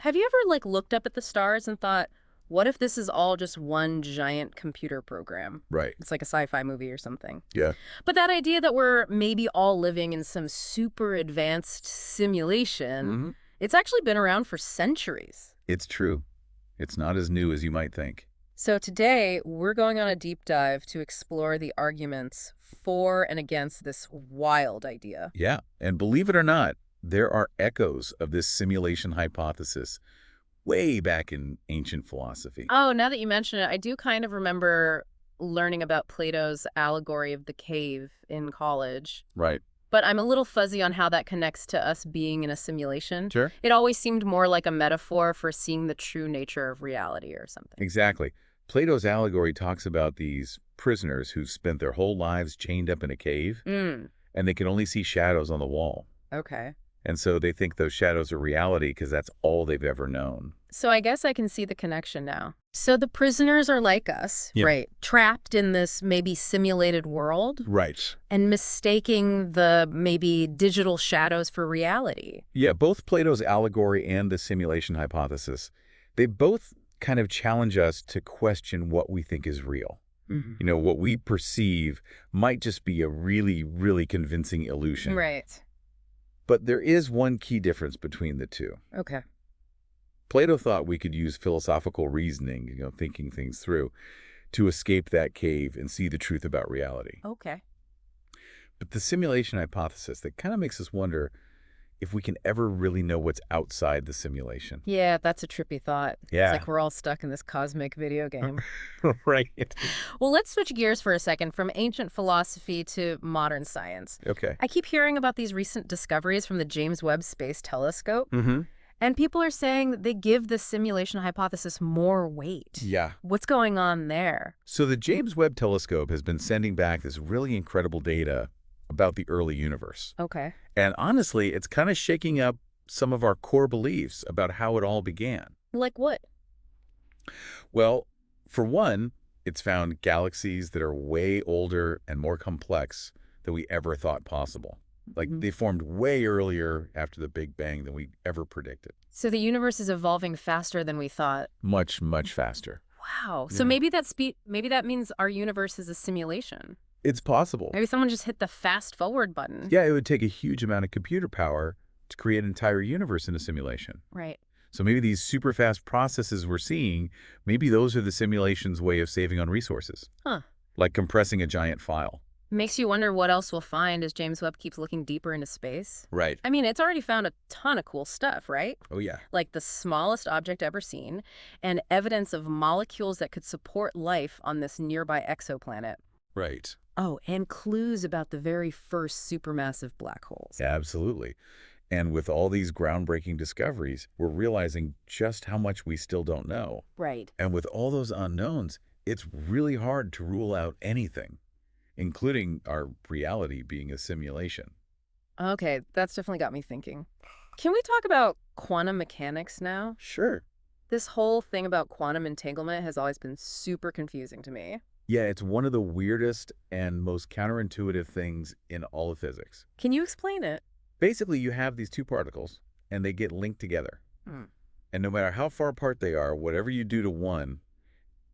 Have you ever, like, looked up at the stars and thought, what if this is all just one giant computer program? Right. It's like a sci-fi movie or something. Yeah. But that idea that we're maybe all living in some super advanced simulation, hmm it's actually been around for centuries. It's true. It's not as new as you might think. So today, we're going on a deep dive to explore the arguments for and against this wild idea. Yeah. And believe it or not, there are echoes of this simulation hypothesis way back in ancient philosophy. Oh, now that you mention it, I do kind of remember learning about Plato's allegory of the cave in college. Right. But I'm a little fuzzy on how that connects to us being in a simulation. Sure. It always seemed more like a metaphor for seeing the true nature of reality or something. Exactly. Plato's allegory talks about these prisoners who spent their whole lives chained up in a cave, Mm, and they can only see shadows on the wall. okay. And so they think those shadows are reality because that's all they've ever known. So I guess I can see the connection now. So the prisoners are like us, Yeah. right? Trapped in this maybe simulated world Right. and mistaking the maybe digital shadows for reality. Yeah, both Plato's allegory and the simulation hypothesis, they both kind of challenge us to question what we think is real. Mhm. You know, what we perceive might just be a really, really convincing illusion. Right. But there is one key difference between the two. Okay. Plato thought we could use philosophical reasoning, thinking things through, to escape that cave and see the truth about reality. Okay. But the simulation hypothesis, that kind of makes us wonder if we can ever really know what's outside the simulation. Yeah, that's a trippy thought. Yeah. It's like we're all stuck in this cosmic video game. Right. Well, let's switch gears for a second from ancient philosophy to modern science. Okay. I keep hearing about these recent discoveries from the James Webb Space Telescope, Mm-hmm. and people are saying that they give the simulation hypothesis more weight. Yeah. What's going on there? So the James Webb Telescope has been sending back this really incredible data about the early universe. Okay. And honestly, it's kind of shaking up some of our core beliefs about how it all began. Like what? Well, for one, it's found galaxies that are way older and more complex than we ever thought possible. Like, Mhm. they formed way earlier after the Big Bang than we ever predicted. So the universe is evolving faster than we thought. Much, much faster. Wow. So Yeah. maybe that means our universe is a simulation. It's possible. Maybe someone just hit the fast forward button. Yeah, it would take a huge amount of computer power to create an entire universe in a simulation. Right. So maybe these super fast processes we're seeing, maybe those are the simulation's way of saving on resources. Huh. Like compressing a giant file. Makes you wonder what else we'll find as James Webb keeps looking deeper into space. Right. I mean, it's already found a ton of cool stuff, right? Oh, yeah. Like the smallest object ever seen and evidence of molecules that could support life on this nearby exoplanet. Right. Oh, and clues about the very first supermassive black holes. Yeah, absolutely. And with all these groundbreaking discoveries, we're realizing just how much we still don't know. Right. And with all those unknowns, it's really hard to rule out anything, including our reality being a simulation. Okay, that's definitely got me thinking. Can we talk about quantum mechanics now? Sure. This whole thing about quantum entanglement has always been super confusing to me. Yeah, it's one of the weirdest and most counterintuitive things in all of physics. Can you explain it? Basically, you have these two particles, and they get linked together. Hmm. And no matter how far apart they are, whatever you do to one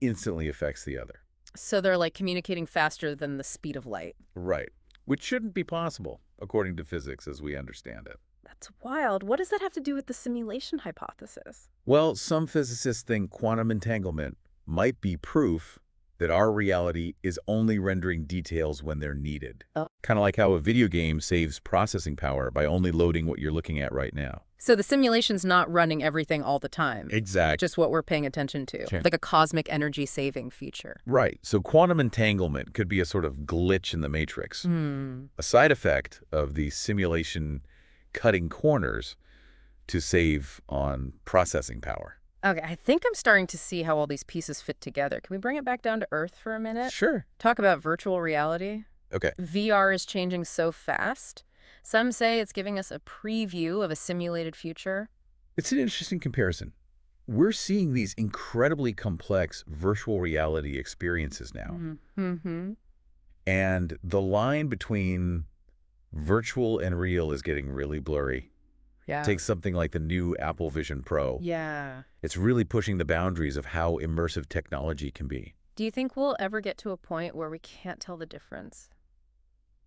instantly affects the other. So they're like communicating faster than the speed of light. Right. Which shouldn't be possible, according to physics as we understand it. That's wild. What does that have to do with the simulation hypothesis? Well, some physicists think quantum entanglement might be proof that our reality is only rendering details when they're needed. Oh. Kind of like how a video game saves processing power by only loading what you're looking at right now. So the simulation's not running everything all the time. Exactly. Just what we're paying attention to. Sure. Like a cosmic energy saving feature. Right. So quantum entanglement could be a sort of glitch in the matrix, Hmm. a side effect of the simulation cutting corners to save on processing power. Okay, I think I'm starting to see how all these pieces fit together. Can we bring it back down to Earth for a minute? Sure. Talk about virtual reality. Okay. VR is changing so fast. Some say it's giving us a preview of a simulated future. It's an interesting comparison. We're seeing these incredibly complex virtual reality experiences now. Mm-hmm. And the line between virtual and real is getting really blurry. Yeah. Take something like the new Apple Vision Pro. Yeah. It's really pushing the boundaries of how immersive technology can be. Do you think we'll ever get to a point where we can't tell the difference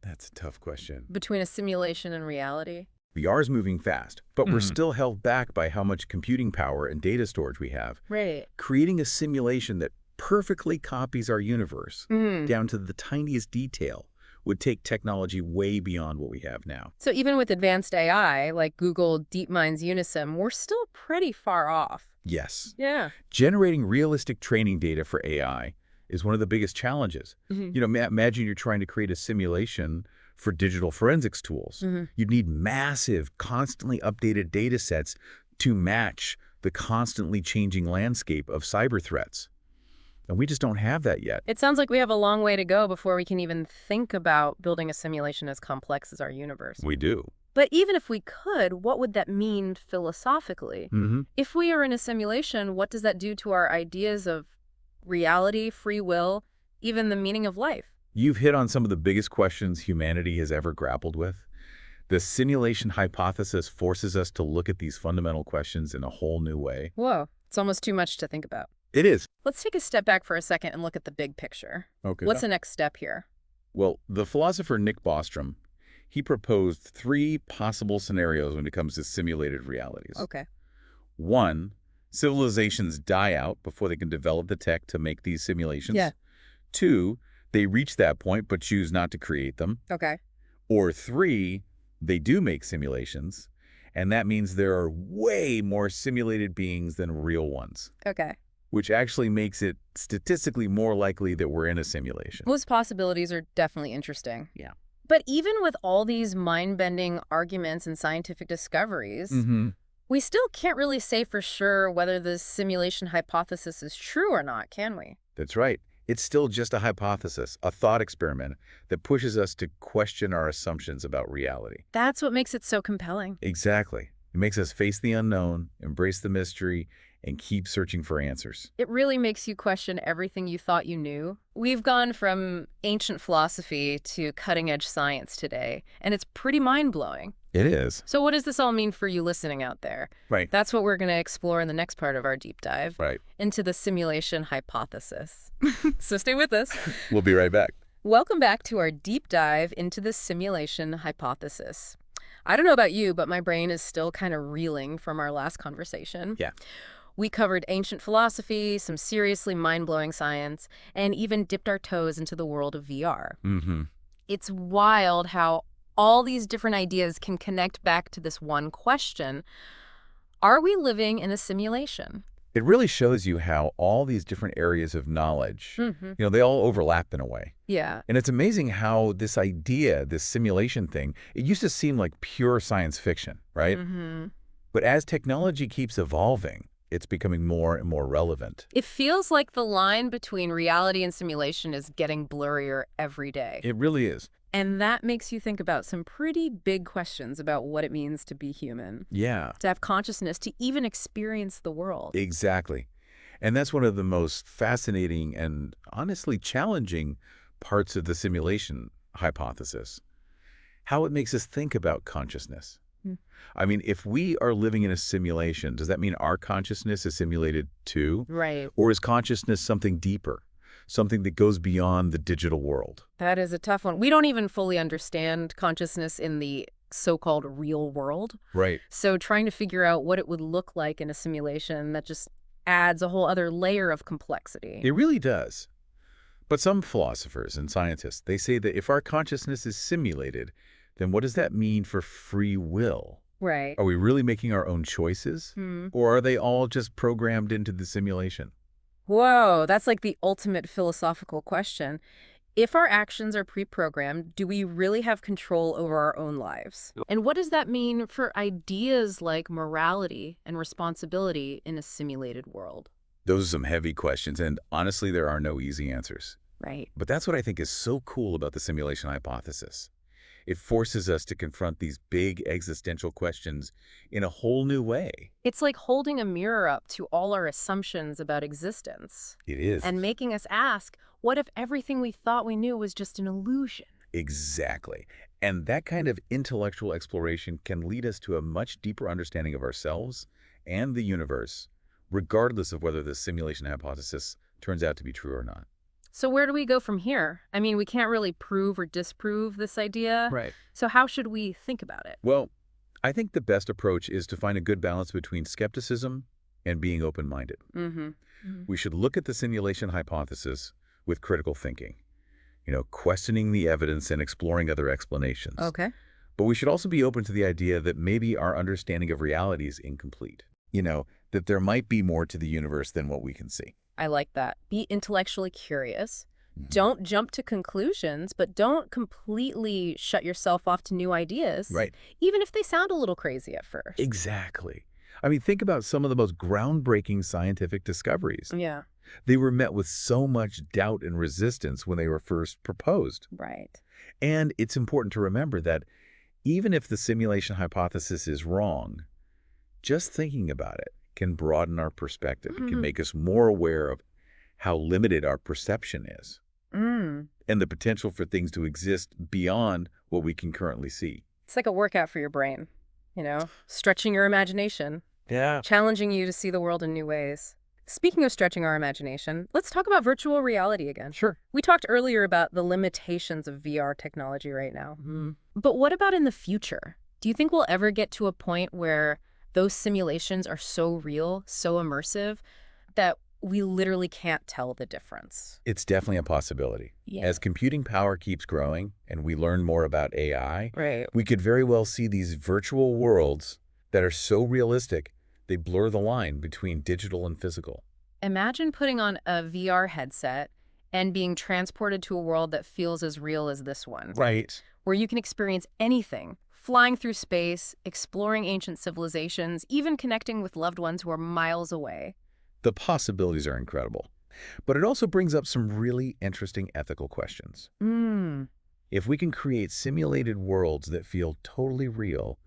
That's a tough question. between a simulation and reality? VR is moving fast, but we're Mhm. still held back by how much computing power and data storage we have. Right. Creating a simulation that perfectly copies our universe Mm. down to the tiniest detail would take technology way beyond what we have now. So even with advanced AI, like Google DeepMind's Unisim, we're still pretty far off. Yes, Yeah. generating realistic training data for AI is one of the biggest challenges. Hmm. Imagine you're trying to create a simulation for digital forensics tools. Hmm. You'd need massive, constantly updated data sets to match the constantly changing landscape of cyber threats. And we just don't have that yet. It sounds like we have a long way to go before we can even think about building a simulation as complex as our universe. We do. But even if we could, what would that mean philosophically? Mm-hmm. If we are in a simulation, what does that do to our ideas of reality, free will, even the meaning of life? You've hit on some of the biggest questions humanity has ever grappled with. The simulation hypothesis forces us to look at these fundamental questions in a whole new way. Whoa, it's almost too much to think about. It is. Let's take a step back for a second and look at the big picture. Okay. What's the next step here? Well, the philosopher Nick Bostrom, he proposed 3 possible scenarios when it comes to simulated realities. Okay. 1, civilizations die out before they can develop the tech to make these simulations. Yeah. 2, they reach that point but choose not to create them. Okay. Or 3, they do make simulations, and that means there are way more simulated beings than real ones, Okay. which actually makes it statistically more likely that we're in a simulation. Those possibilities are definitely interesting. Yeah. But even with all these mind-bending arguments and scientific discoveries, we still can't really say for sure whether the simulation hypothesis is true or not, can we? That's right. It's still just a hypothesis, a thought experiment that pushes us to question our assumptions about reality. That's what makes it so compelling. Exactly. It makes us face the unknown, embrace the mystery, and keep searching for answers. It really makes you question everything you thought you knew. We've gone from ancient philosophy to cutting-edge science today, and it's pretty mind-blowing. It is. So what does this all mean for you listening out there? Right. That's what we're going to explore in the next part of our deep dive Right. into the simulation hypothesis. So stay with us. We'll be right back. Welcome back to our deep dive into the simulation hypothesis. I don't know about you, but my brain is still kind of reeling from our last conversation. Yeah. We covered ancient philosophy, some seriously mind-blowing science, and even dipped our toes into the world of VR. Mm-hmm. It's wild how all these different ideas can connect back to this one question. Are we living in a simulation? It really shows you how all these different areas of knowledge, they all overlap in a way. Yeah. And it's amazing how this idea, this simulation thing, it used to seem like pure science fiction, right? But as technology keeps evolving, it's becoming more and more relevant. It feels like the line between reality and simulation is getting blurrier every day. It really is. And that makes you think about some pretty big questions about what it means to be human, Yeah, to have consciousness, to even experience the world. exactly. And that's one of the most fascinating and honestly challenging parts of the simulation hypothesis. How it makes us think about consciousness. Hmm. I mean, if we are living in a simulation, does that mean our consciousness is simulated too? Right. Or is consciousness something deeper, something that goes beyond the digital world? That is a tough one. We don't even fully understand consciousness in the so-called real world. Right. So trying to figure out what it would look like in a simulation, that just adds a whole other layer of complexity. It really does. But some philosophers and scientists, they say that if our consciousness is simulated, then what does that mean for free will? Right. Are we really making our own choices? Or are they all just programmed into the simulation? Whoa, that's like the ultimate philosophical question. If our actions are pre-programmed, do we really have control over our own lives? And what does that mean for ideas like morality and responsibility in a simulated world? Those are some heavy questions, and honestly, there are no easy answers. Right. But that's what I think is so cool about the simulation hypothesis. It forces us to confront these big existential questions in a whole new way. It's like holding a mirror up to all our assumptions about existence It is. and making us ask, what if everything we thought we knew was just an illusion? Exactly. And that kind of intellectual exploration can lead us to a much deeper understanding of ourselves and the universe, regardless of whether the simulation hypothesis turns out to be true or not. So where do we go from here? I mean, we can't really prove or disprove this idea. Right. So how should we think about it? Well, I think the best approach is to find a good balance between skepticism and being open-minded. Mm-hmm. Hmm. We should look at the simulation hypothesis with critical thinking, questioning the evidence and exploring other explanations. Okay. But we should also be open to the idea that maybe our understanding of reality is incomplete. That there might be more to the universe than what we can see. I like that. Be intellectually curious. Mhm. Don't jump to conclusions, but don't completely shut yourself off to new ideas, Right. even if they sound a little crazy at first. Exactly. I mean, think about some of the most groundbreaking scientific discoveries. Yeah, They were met with so much doubt and resistance when they were first proposed. right. And it's important to remember that even if the simulation hypothesis is wrong, just thinking about it can broaden our perspective. It can Mhm. make us more aware of how limited our perception is Mm. and the potential for things to exist beyond what we can currently see. It's like a workout for your brain, stretching your imagination, Yeah. challenging you to see the world in new ways. Speaking of stretching our imagination, let's talk about virtual reality again. Sure. We talked earlier about the limitations of VR technology right now. Mhm. But what about in the future? Do you think we'll ever get to a point where those simulations are so real, so immersive, that we literally can't tell the difference? It's definitely a possibility. Yeah. As computing power keeps growing and we learn more about AI, Right. we could very well see these virtual worlds that are so realistic, they blur the line between digital and physical. Imagine putting on a VR headset and being transported to a world that feels as real as this one, Right. where you can experience anything, flying through space, exploring ancient civilizations, even connecting with loved ones who are miles away. The possibilities are incredible. But it also brings up some really interesting ethical questions. Mm, If we can create simulated worlds that feel totally real,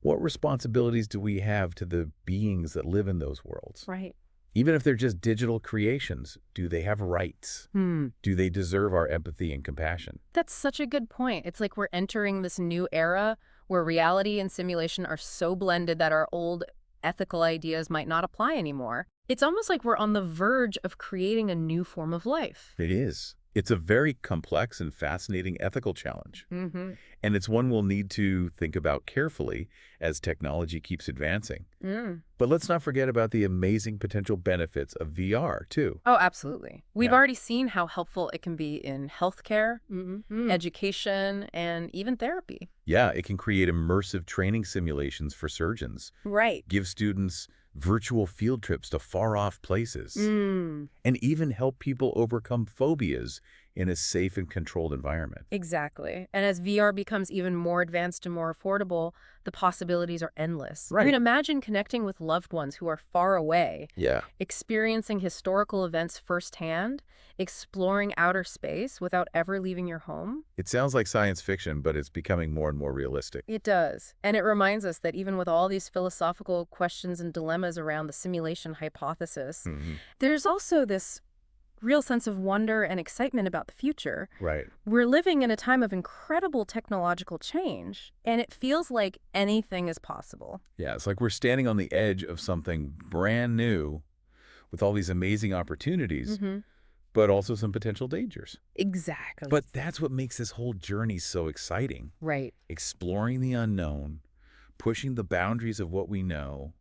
what responsibilities do we have to the beings that live in those worlds? right. Even if they're just digital creations, do they have rights? Do they deserve our empathy and compassion? That's such a good point. It's like we're entering this new era where reality and simulation are so blended that our old ethical ideas might not apply anymore. It's almost like we're on the verge of creating a new form of life. It is. It's a very complex and fascinating ethical challenge. Mm-hmm. And it's one we'll need to think about carefully as technology keeps advancing. Mm. But let's not forget about the amazing potential benefits of VR, too. Oh, absolutely. We've Yeah. already seen how helpful it can be in healthcare, education, and even therapy. Yeah, it can create immersive training simulations for surgeons, Right. give students virtual field trips to far-off places, Mm. and even help people overcome phobias in a safe and controlled environment. Exactly. And as VR becomes even more advanced and more affordable, the possibilities are endless. I Right. mean, imagine connecting with loved ones who are far away, Yeah. experiencing historical events firsthand, exploring outer space without ever leaving your home. It sounds like science fiction, but it's becoming more and more realistic. It does. And it reminds us that even with all these philosophical questions and dilemmas around the simulation hypothesis, Mhm. there's also this real sense of wonder and excitement about the future. Right. We're living in a time of incredible technological change, and it feels like anything is possible. Yeah, it's like we're standing on the edge of something brand new with all these amazing opportunities, Mm-hmm. but also some potential dangers. Exactly. But that's what makes this whole journey so exciting. Right. Exploring the unknown, pushing the boundaries of what we know,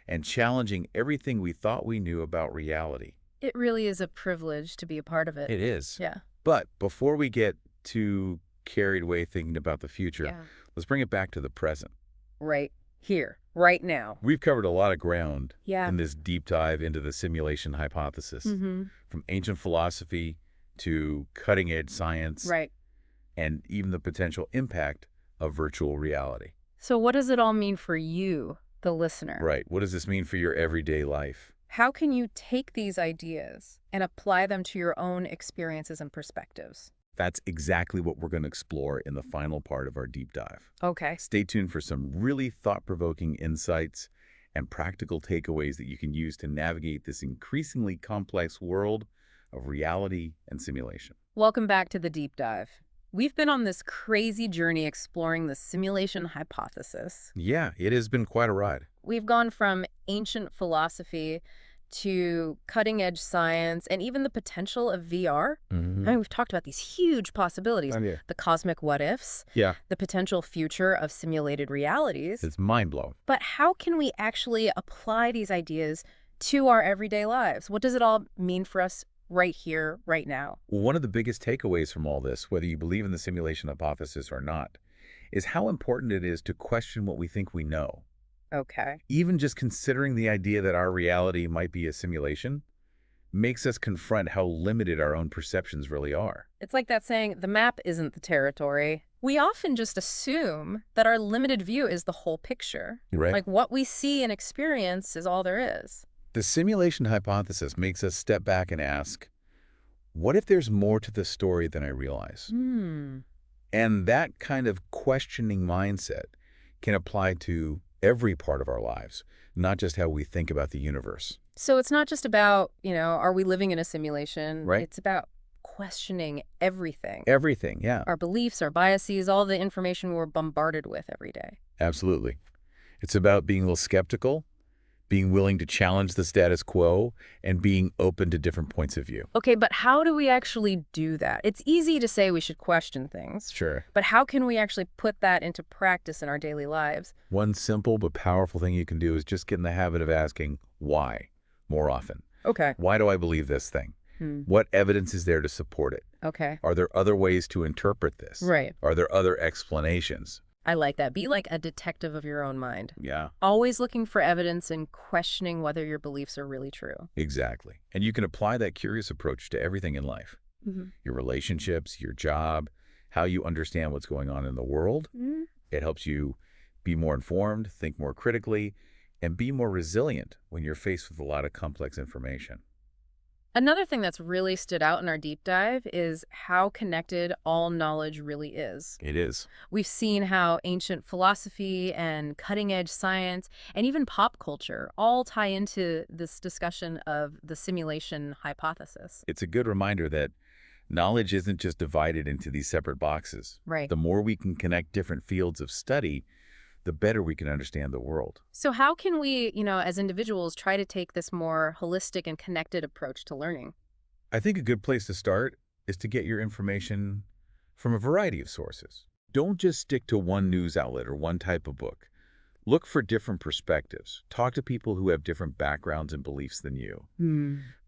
and challenging everything we thought we knew about reality. It really is a privilege to be a part of it. It is. Yeah. But before we get too carried away thinking about the future, Yeah. let's bring it back to the present. Right here, right now. We've covered a lot of ground Yeah. in this deep dive into the simulation hypothesis, Mm-hmm. from ancient philosophy to cutting-edge science, Right. and even the potential impact of virtual reality. So what does it all mean for you, the listener? Right. What does this mean for your everyday life? How can you take these ideas and apply them to your own experiences and perspectives? That's exactly what we're going to explore in the final part of our deep dive. Okay. Stay tuned for some really thought-provoking insights and practical takeaways that you can use to navigate this increasingly complex world of reality and simulation. Welcome back to the deep dive. We've been on this crazy journey exploring the simulation hypothesis. Yeah, it has been quite a ride. We've gone from ancient philosophy to cutting-edge science and even the potential of VR. I Hmm. mean, we've talked about these huge possibilities, Yeah. the cosmic what-ifs, Yeah, the potential future of simulated realities. it's mind-blowing. But how can we actually apply these ideas to our everyday lives? What does it all mean for us right here, right now? One of the biggest takeaways from all this, whether you believe in the simulation hypothesis or not, is how important it is to question what we think we know. Okay. Even just considering the idea that our reality might be a simulation makes us confront how limited our own perceptions really are. It's like that saying, the map isn't the territory. We often just assume that our limited view is the whole picture. Right. Like what we see and experience is all there is. The simulation hypothesis makes us step back and ask, what if there's more to the story than I realize? Hmm. And that kind of questioning mindset can apply to every part of our lives, not just how we think about the universe. So it's not just about, are we living in a simulation? Right? It's about questioning everything. Everything, yeah, Our beliefs, our biases, all the information we're bombarded with every day. absolutely. It's about being a little skeptical, being willing to challenge the status quo, and being open to different points of view. Okay, but how do we actually do that? It's easy to say we should question things, Sure. but how can we actually put that into practice in our daily lives? One simple but powerful thing you can do is just get in the habit of asking why more often. Okay. Why do I believe this thing? Hmm. What evidence is there to support it? Okay. Are there other ways to interpret this? Right. Are there other explanations? I like that. Be like a detective of your own mind. Yeah, Always looking for evidence and questioning whether your beliefs are really true. exactly. And you can apply that curious approach to everything in life. Your relationships, your job, how you understand what's going on in the world. Mm-hmm. It helps you be more informed, think more critically, and be more resilient when you're faced with a lot of complex information. Another thing that's really stood out in our deep dive is how connected all knowledge really is. It is. We've seen how ancient philosophy and cutting-edge science and even pop culture all tie into this discussion of the simulation hypothesis. It's a good reminder that knowledge isn't just divided into these separate boxes. Right. The more we can connect different fields of study, the better we can understand the world. So how can we, as individuals, try to take this more holistic and connected approach to learning? I think a good place to start is to get your information from a variety of sources. Don't just stick to one news outlet or one type of book. Look for different perspectives. Talk to people who have different backgrounds and beliefs than you.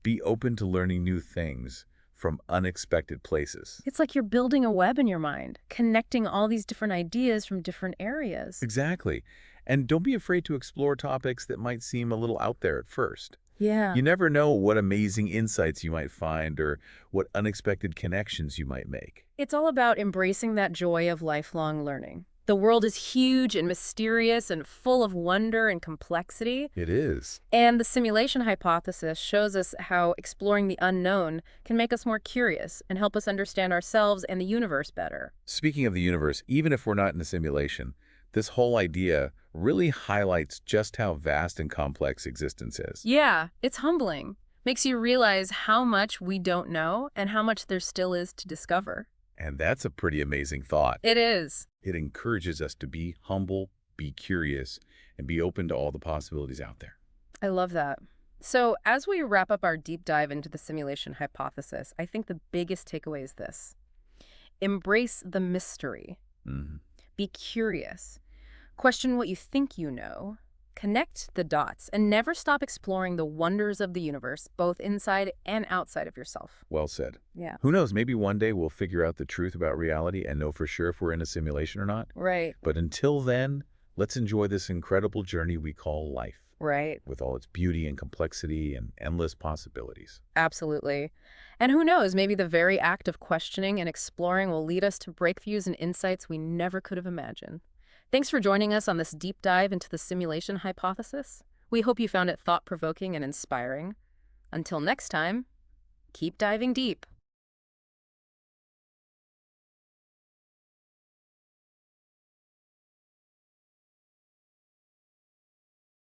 Be open to learning new things from unexpected places. It's like you're building a web in your mind, connecting all these different ideas from different areas. Exactly. And don't be afraid to explore topics that might seem a little out there at first. Yeah. You never know what amazing insights you might find or what unexpected connections you might make. It's all about embracing that joy of lifelong learning. The world is huge and mysterious and full of wonder and complexity. It is. And the simulation hypothesis shows us how exploring the unknown can make us more curious and help us understand ourselves and the universe better. Speaking of the universe, even if we're not in a simulation, this whole idea really highlights just how vast and complex existence is. Yeah, it's humbling. Makes you realize how much we don't know and how much there still is to discover. And that's a pretty amazing thought. It is. It encourages us to be humble, be curious, and be open to all the possibilities out there. I love that. So as we wrap up our deep dive into the simulation hypothesis, I think the biggest takeaway is this. Embrace the mystery. Mhm. Be curious. Question what you think you know. Connect the dots and never stop exploring the wonders of the universe, both inside and outside of yourself. Well said. Yeah. Who knows, maybe one day we'll figure out the truth about reality and know for sure if we're in a simulation or not. Right. But until then, let's enjoy this incredible journey we call life, Right. with all its beauty and complexity and endless possibilities. Absolutely. And who knows, maybe the very act of questioning and exploring will lead us to breakthroughs and insights we never could have imagined. Thanks for joining us on this deep dive into the simulation hypothesis. We hope you found it thought-provoking and inspiring. Until next time, keep diving deep.